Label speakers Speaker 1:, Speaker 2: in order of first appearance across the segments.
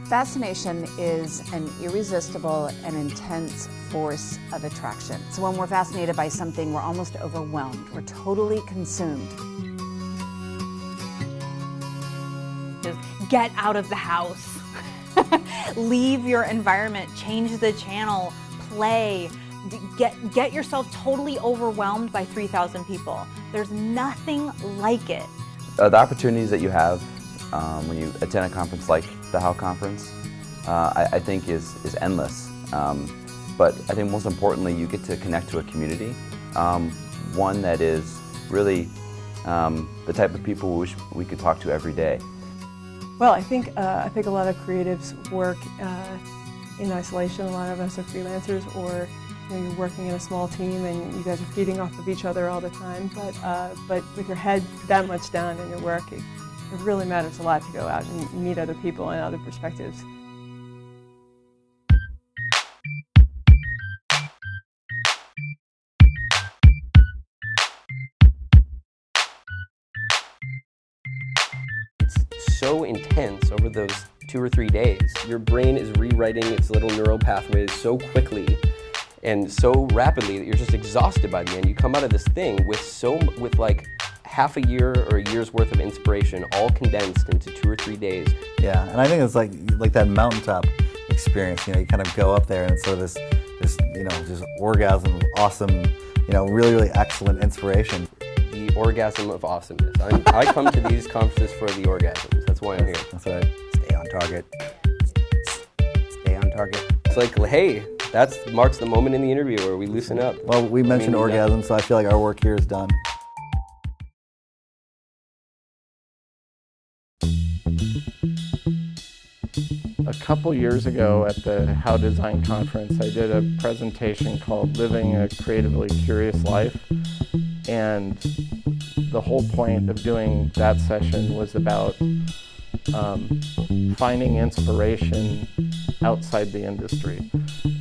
Speaker 1: Fascination is an irresistible and intense force of attraction. So when we're fascinated by something, we're almost overwhelmed. We're totally consumed.
Speaker 2: Just get out of the house. Leave your environment, change the channel, play. Get yourself totally overwhelmed by 3,000 people. There's nothing like it.
Speaker 3: The opportunities that you have when you attend a conference like the HOW Conference, I think is endless. But I think most importantly, you get to connect to a community, one that is really the type of people we wish we could talk to every day.
Speaker 4: Well, I think a lot of creatives work in isolation. A lot of us are freelancers, or you're working in a small team and you guys are feeding off of each other all the time. But with your head that much down in your work, it really matters a lot to go out and meet other people and other perspectives.
Speaker 5: It's so intense over those 2 or 3 days. Your brain is rewriting its little neural pathways so quickly and so rapidly that you're just exhausted by the end. You come out of this thing with like half a year or a year's worth of inspiration, all condensed into 2 or 3 days.
Speaker 6: Yeah, and I think it's like that mountaintop experience. You know, you kind of go up there and it's sort of this just orgasm of awesome, really, really excellent inspiration.
Speaker 5: The orgasm of awesomeness. I come to these conferences for the orgasms. That's why I'm here.
Speaker 6: That's right.
Speaker 7: Stay on target. Stay on target.
Speaker 5: It's like, hey, that marks the moment in the interview where we loosen up.
Speaker 6: Well, we mentioned orgasm, so I feel like our work here is done.
Speaker 8: A couple years ago at the HOW Design Conference, I did a presentation called Living a Creatively Curious Life. And the whole point of doing that session was about finding inspiration outside the industry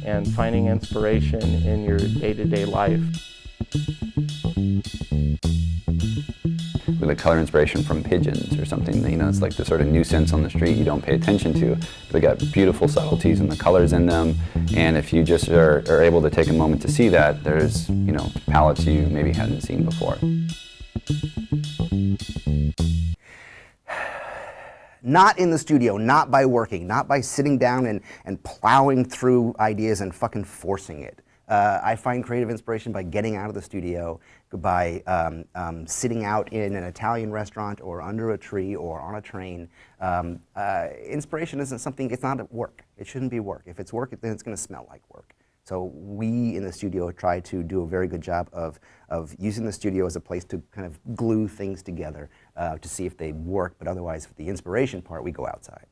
Speaker 8: and finding inspiration in your day-to-day life.
Speaker 3: With a color inspiration from pigeons or something, it's like the sort of nuisance on the street you don't pay attention to. They got beautiful subtleties in the colors in them, and if you just are able to take a moment to see that, there's palettes you maybe hadn't seen before.
Speaker 7: Not in the studio, not by working, not by sitting down and plowing through ideas and fucking forcing it. I find creative inspiration by getting out of the studio, by sitting out in an Italian restaurant or under a tree or on a train. Inspiration isn't something, it's not work. It shouldn't be work. If it's work, then it's going to smell like work. So we in the studio try to do a very good job of using the studio as a place to kind of glue things together to see if they work, but otherwise for the inspiration part, we go outside.